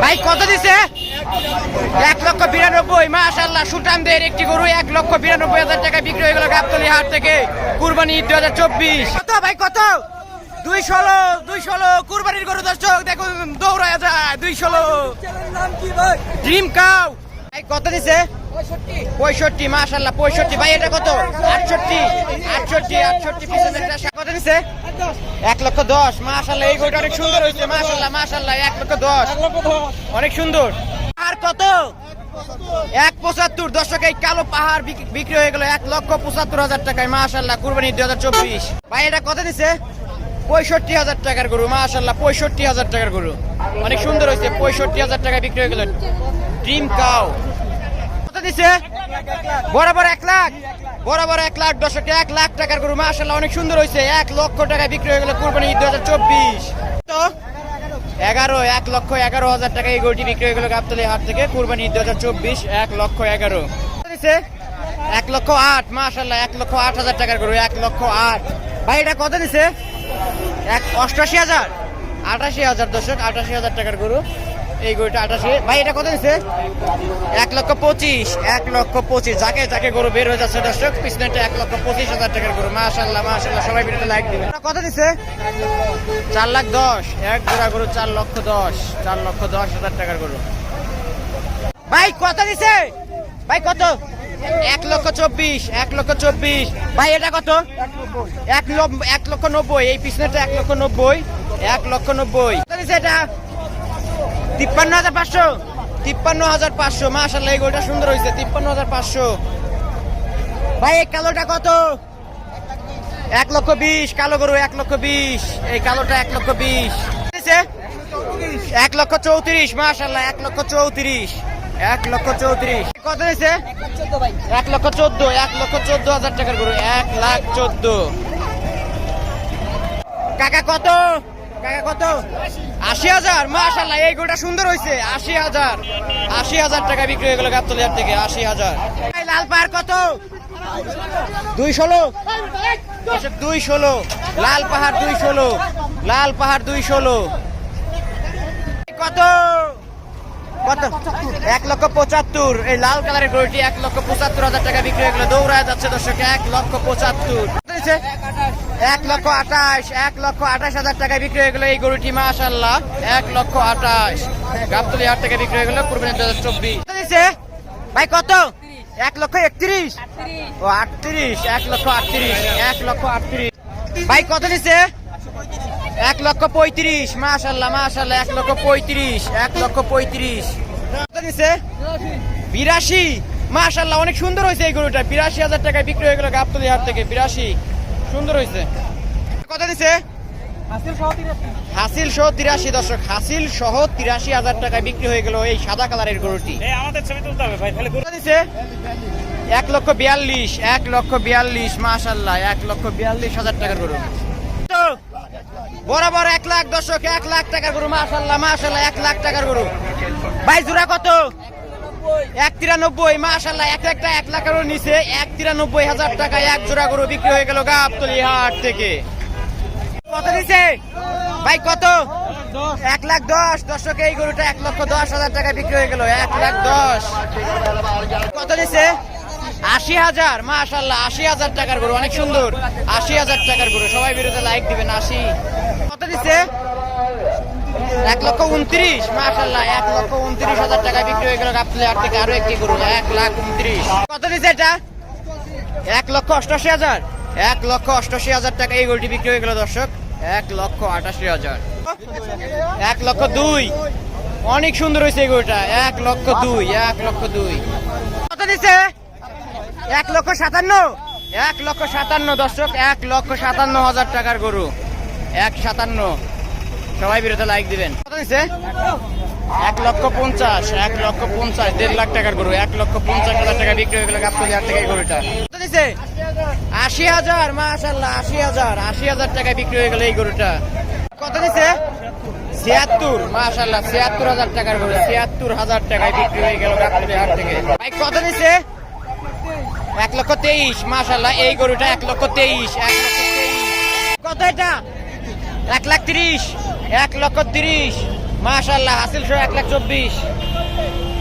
ভাই কত দিছে? 1,92,000। মাশাআল্লাহ, সুটামদের একটি গরু 1,92,000 টাকা বিক্রি হয়ে গেল গাবতলী হাট থেকে। কুরবানি 2024। কত ভাই কত? 216 কুরবানির গরু দর্শক দেখুন দৌড়ায় যায়। 216 ড্রিম কাউ। ভাই কত দিছে? 65। মাশাআল্লাহ 65। ভাই এটা কত? 68 পিছনেরটা কত দিছে? 1,10,000। মাশাআল্লাহ এই গরুটা অনেক সুন্দর হয়েছে। মাশাআল্লাহ 1,10,000 অনেক সুন্দর। আর কত? 1,75। দর্শক এই কালো পাহাড় বিক্রি হয়ে গেল 1,75,000 টাকায়। মাশাআল্লাহ কুরবানি 2024। ভাই এটা কত দিছে? 65,000 টাকার গরু। মাশাআল্লাহ 65,000 টাকার গরু অনেক সুন্দর হয়েছে। 65,000 টাকা বিক্রি হয়ে গেল ড্রিম কাউ। কত দিছে? বরাবর 1 লাখ। বরাবর 1 লাখ। দর্শক 1 লাখ টাকার গরু। মাশাআল্লাহ অনেক সুন্দর হয়েছে। 1 লক্ষ টাকা বিক্রি হয়ে গেল কুরবানি 2024। তো 1,11,000 টাকা এই গরুটি বিক্রি হয়ে গেল গাবতলী হাট থেকে কুরবানি 2024। 1,11,000 দিছে। 1,08,000। মাশাআল্লাহ 1,08,000 টাকার গরু। 1,08,000। ভাই এটা কত দিছে? 88,000। 88,000 দর্শক 88,000 টাকার গরু এই গরুটা 88। ভাই এটা কত দিছে? 1,25,000। 1,25,000। যাকে যাকে গরু বের হয়ে যাচ্ছে দর্শক পিছনেটা 1,25,000 টাকার গরু। মাশাআল্লাহ মাশাআল্লাহ সবাই ভিডিওতে লাইক দিবেন। কত দিছে? 4,10,000। এক জোড়া গরু 4,10,000। 4,10,000 টাকার গরু। ভাই কত দিছে? ভাই কত? 1,24,000। 1,24,000। ভাই এটা কত? 1,90,000। এই পিছনেটা 1,90,000। 1,90,000 কত দিছে এটা? 53,500। 53,500। মাশাআল্লাহ এই গরুটা সুন্দর হয়েছে। 53,500। ভাই এই কালোটা কত? 1,20,000। কালো গরু 1,20,000। এই কালোটা 1,20,000। 1,34,000। মাশাআল্লাহ 1,34,000। 1,34,000 কত দিছে? 1,14,000। 1,14,000 টাকার গরু। 1,14,000। কাকা কত? কাকা কত? 80,000। মাশাআল্লাহ এই গরুটা সুন্দর হয়েছে। 80,000। 80,000 টাকা বিক্রি হয়ে গেল গাবতলী হাট থেকে। 80,000। লাল পাহাড় কত? 216। 216। লাল পাহাড় 216। লাল পাহাড় 216। কত? কত? 1,75,000। এই লাল কালারের গরুটি 1,75,000 টাকা বিক্রি হয়ে গেল। দৌড়ায় যাচ্ছে দর্শক 1,75,000। 1,28,000। 1,28,000 টাকা বিক্রি হয়ে গেল এই গরুটি। মাশাআল্লাহ 1,28,000 গাবতলী হাট থেকে বিক্রি হয়ে গেল কুরবানি 2024। ভাই কত? 1,31,000। ও 38। 1,38,000। 1,38,000। ভাই কত দিছে? 1,35,000। মাশাআল্লাহ মাশাআল্লাহ 1,35,000। 1,35,000 কত দিছে? 82। মাশাআল্লাহ অনেক সুন্দর হয়েছে এই গরুটা। 82,000 টাকায় বিক্রি হয়ে গেল গাবতলী হাট থেকে। 82 সুন্দর হয়েছে। কত দিছে? হাসিল সহ 83। দর্শক হাসিল সহ 83,000 টাকায় বিক্রি হয়ে গেল এই সাদা কালারের গরুটি। আমাদের ছবি তুলতে হবে ভাই। কত দিছে? 1,42,000। 1,42,000। মাশাআল্লাহ 1,42,000 টাকার গরু। বরাবর 1 লাখ। দর্শক 1 লাখ টাকার গরু। মাশাআল্লাহ মাশাআল্লাহ 1 লাখ টাকার গরু। ভাই জোড়া কত? 1,93,000। মাশাআল্লাহ একটা 1 লাখের নিচে 1,93,000 টাকায় এক জোড়া গরু বিক্রি হয়ে গেল গাবতলী হাট থেকে। কত দিছে? ভাই কত? 1,10,000। দর্শক এই গরুটা 1,10,000 টাকা বিক্রি হয়ে গেল। 1,10,000। কত দিছে? 80,000। মাশাআল্লাহ 80,000 টাকার গরু অনেক সুন্দর। 80,000 টাকার গরু সবাই ভিডিওতে লাইক দিবেন। 80। কত দিছে? 1,29,000। মাশাআল্লাহ 1,29,000 টাকা বিক্রি হয়ে গেল গাবতলী হাট থেকে আরো একটি গরু। 1,29,000। কত দিছে এটা? 1,88,000। 1,88,000 টাকা এই গরুটি বিক্রি হয়ে গেল দর্শক। 1,88,000। 1,02,000। অনেক সুন্দর হয়েছে এই গরুটা। 1,02,000। 1,02,000। কত দিছে? 1,57,000। 1,57,000 দর্শক 1,57,000 টাকার গরু। 1,57,000 সবাই ভিডিওতে লাইক দিবেন। কত দিছে? 1,50,000। 1,50,000 1.5 লাখ টাকার গরু। 1,50,000 টাকা বিক্রি হয়ে গেল গাবতলী হাট থেকে এই গরুটা। কত দিছে? 80,000। মাশাআল্লাহ 80,000। 80,000 টাকা বিক্রি হয়ে গেল এই গরুটা। কত দিছে? 76। মাশাআল্লাহ 76,000 টাকার গরু। 76,000 টাকায় বিক্রি হয়ে গেল গাবতলী হাট থেকে। ভাই কত দিছে? 1,23,000। মাশাআল্লাহ এই গরুটা 1,23,000। 1,23,000 কত এটা? 1,30,000। 1,30,000 মাশাল্লাহ হাসিল সহ 1,24,000।